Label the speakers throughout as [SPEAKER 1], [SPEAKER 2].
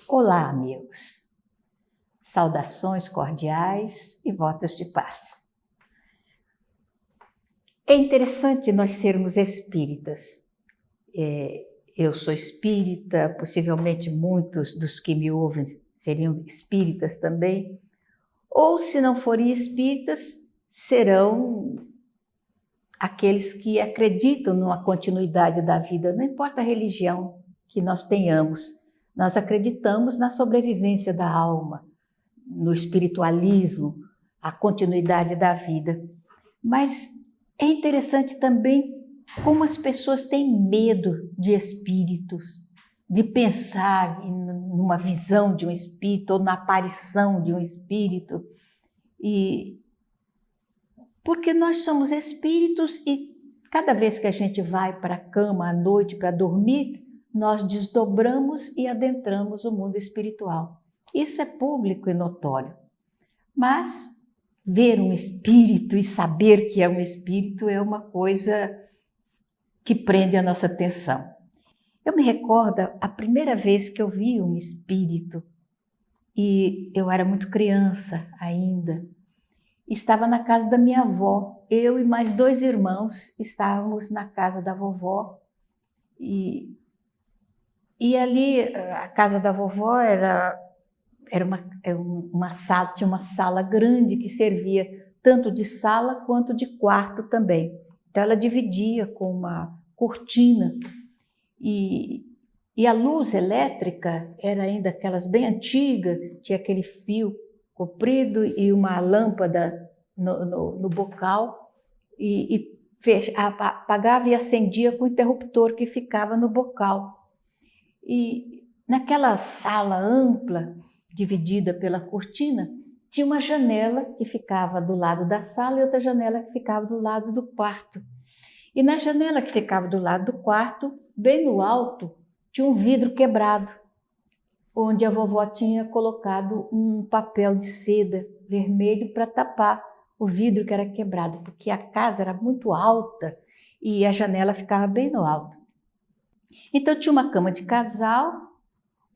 [SPEAKER 1] Olá, amigos. Saudações cordiais e votos de paz. É interessante nós sermos espíritas. Eu sou espírita, possivelmente muitos dos que me ouvem seriam espíritas também, ou se não forem espíritas, serão aqueles que acreditam numa continuidade da vida, não importa a religião que nós tenhamos. Nós acreditamos na sobrevivência da alma, no espiritualismo, a continuidade da vida. Mas é interessante também como as pessoas têm medo de espíritos, de pensar numa visão de um espírito ou na aparição de um espírito. Porque nós somos espíritos e cada vez que a gente vai para a cama à noite para dormir, nós desdobramos e adentramos o mundo espiritual. Isso é público e notório. Mas ver um espírito e saber que é um espírito é uma coisa que prende a nossa atenção. Eu me recordo a primeira vez que eu vi um espírito, e eu era muito criança ainda. Estava na casa da minha avó. Eu e mais 2 irmãos estávamos na casa da vovó. E ali, a casa da vovó era uma sala, tinha uma sala grande que servia tanto de sala quanto de quarto também. Então ela dividia com uma cortina. E a luz elétrica era ainda aquelas bem antigas, tinha aquele fio comprido e uma lâmpada no bocal, e apagava e acendia com o interruptor que ficava no bocal. E naquela sala ampla, dividida pela cortina, tinha uma janela que ficava do lado da sala e outra janela que ficava do lado do quarto. E na janela que ficava do lado do quarto, bem no alto, tinha um vidro quebrado, onde a vovó tinha colocado um papel de seda vermelho para tapar o vidro que era quebrado, porque a casa era muito alta e a janela ficava bem no alto. Então tinha uma cama de casal,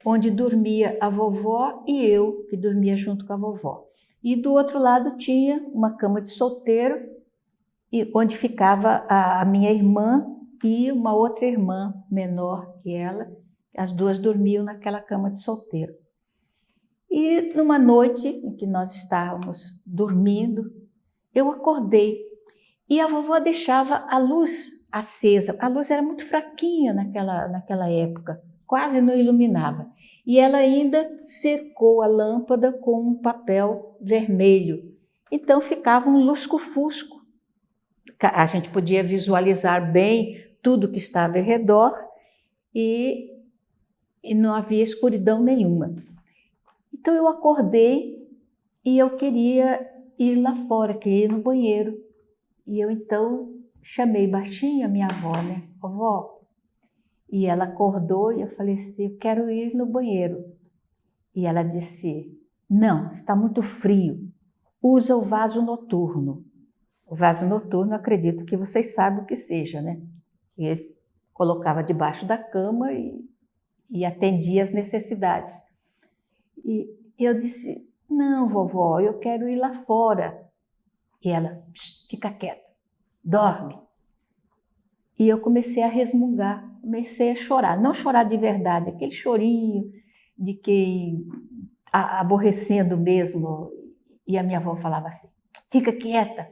[SPEAKER 1] onde dormia a vovó e eu, que dormia junto com a vovó. E do outro lado tinha uma cama de solteiro, onde ficava a minha irmã e uma outra irmã menor que ela. As duas dormiam naquela cama de solteiro. E numa noite em que nós estávamos dormindo, eu acordei e a vovó deixava a luz acesa. A luz era muito fraquinha naquela época, quase não iluminava. E ela ainda cercou a lâmpada com um papel vermelho. Então ficava um lusco-fusco. A gente podia visualizar bem tudo que estava ao redor e não havia escuridão nenhuma. Então eu acordei e eu queria ir lá fora, queria ir no banheiro. E eu então chamei baixinho a minha avó, né? Vovó. E ela acordou e eu falei assim, eu quero ir no banheiro. E ela disse, não, está muito frio, usa o vaso noturno. O vaso noturno, acredito que vocês sabem o que seja, né? Ele colocava debaixo da cama e atendia as necessidades. E eu disse, não, vovó, eu quero ir lá fora. E ela, fica quieta, dorme. E eu comecei a resmungar, comecei a chorar. Não chorar de verdade, aquele chorinho de quem aborrecendo mesmo. E a minha avó falava assim, fica quieta,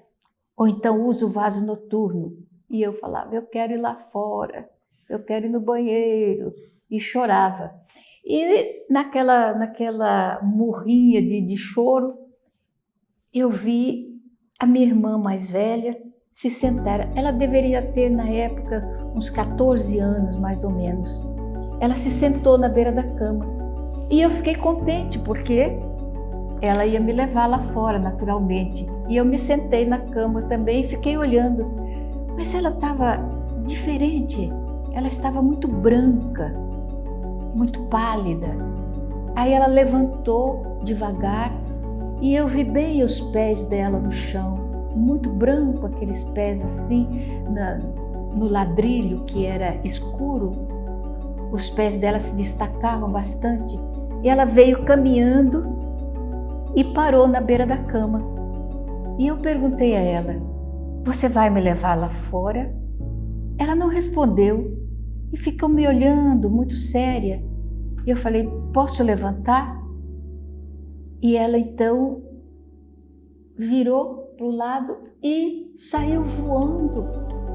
[SPEAKER 1] ou então usa o vaso noturno. E eu falava, eu quero ir lá fora, eu quero ir no banheiro. E chorava. E naquela murrinha de choro, eu vi a minha irmã mais velha se sentar. Ela deveria ter, na época, uns 14 anos, mais ou menos. Ela se sentou na beira da cama. E eu fiquei contente, porque ela ia me levar lá fora, naturalmente. E eu me sentei na cama também e fiquei olhando. Mas ela estava diferente. Ela estava muito branca, muito pálida. Aí ela levantou devagar e eu vi bem os pés dela no chão, muito branco, aqueles pés assim, no ladrilho que era escuro. Os pés dela se destacavam bastante. e ela veio caminhando e parou na beira da cama. E eu perguntei a ela: "Você vai me levar lá fora?" Ela não respondeu e ficou me olhando muito séria. E eu falei: "Posso levantar?" E ela então virou para o lado e saiu voando.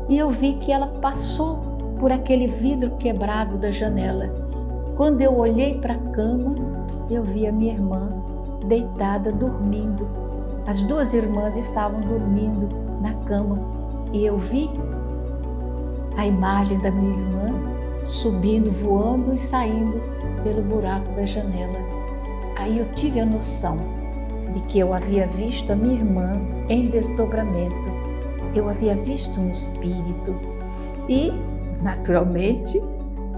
[SPEAKER 1] E eu vi que ela passou por aquele vidro quebrado da janela. Quando eu olhei para a cama, eu vi a minha irmã deitada, dormindo. As duas irmãs estavam dormindo na cama e eu vi a imagem da minha irmã subindo, voando e saindo pelo buraco da janela. Aí eu tive a noção de que eu havia visto a minha irmã em desdobramento. Eu havia visto um espírito e, naturalmente,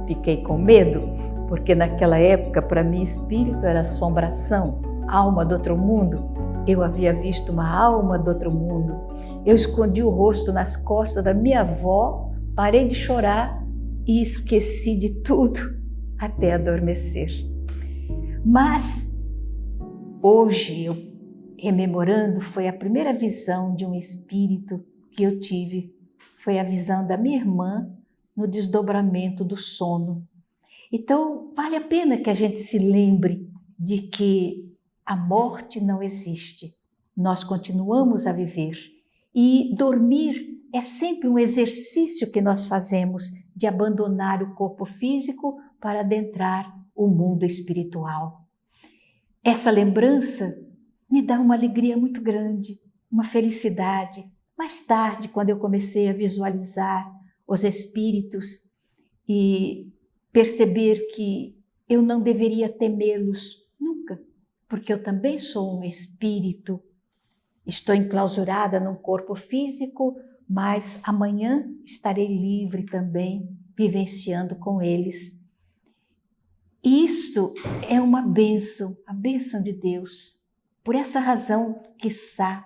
[SPEAKER 1] fiquei com medo, porque naquela época, para mim, espírito era assombração, alma do outro mundo. Eu havia visto uma alma do outro mundo. Eu escondi o rosto nas costas da minha avó, parei de chorar e esqueci de tudo até adormecer. Mas hoje, eu rememorando, foi a primeira visão de um espírito que eu tive. Foi a visão da minha irmã no desdobramento do sono. Então, vale a pena que a gente se lembre de que a morte não existe. Nós continuamos a viver. E dormir é sempre um exercício que nós fazemos de abandonar o corpo físico para adentrar o mundo espiritual. Essa lembrança me dá uma alegria muito grande, uma felicidade. Mais tarde, quando eu comecei a visualizar os espíritos e perceber que eu não deveria temê-los nunca, porque eu também sou um espírito. Estou enclausurada num corpo físico, mas amanhã estarei livre também, vivenciando com eles. Isto é uma bênção, a bênção de Deus. Por essa razão, quiçá,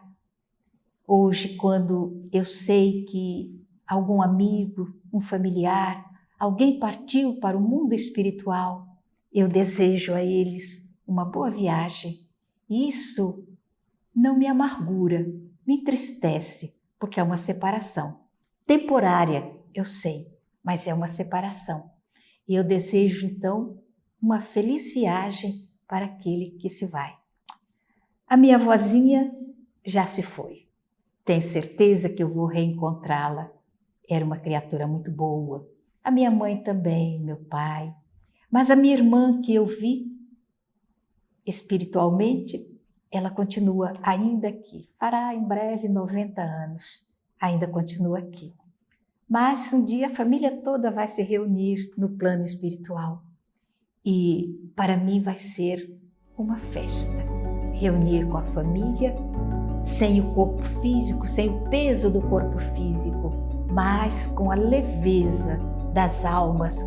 [SPEAKER 1] hoje, quando eu sei que algum amigo, um familiar, alguém partiu para o mundo espiritual, eu desejo a eles uma boa viagem. Isso não me amargura, me entristece, porque é uma separação. Temporária, eu sei, mas é uma separação. E eu desejo, então, uma feliz viagem para aquele que se vai. A minha avózinha já se foi. Tenho certeza que eu vou reencontrá-la. Era uma criatura muito boa. A minha mãe também, meu pai. Mas a minha irmã que eu vi espiritualmente, ela continua ainda aqui. Fará em breve 90 anos. Ainda continua aqui. Mas um dia a família toda vai se reunir no plano espiritual. E para mim vai ser uma festa. Reunir com a família, sem o corpo físico, sem o peso do corpo físico, mas com a leveza das almas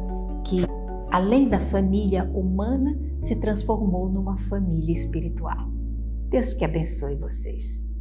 [SPEAKER 1] que, além da família humana, se transformou numa família espiritual. Deus que abençoe vocês.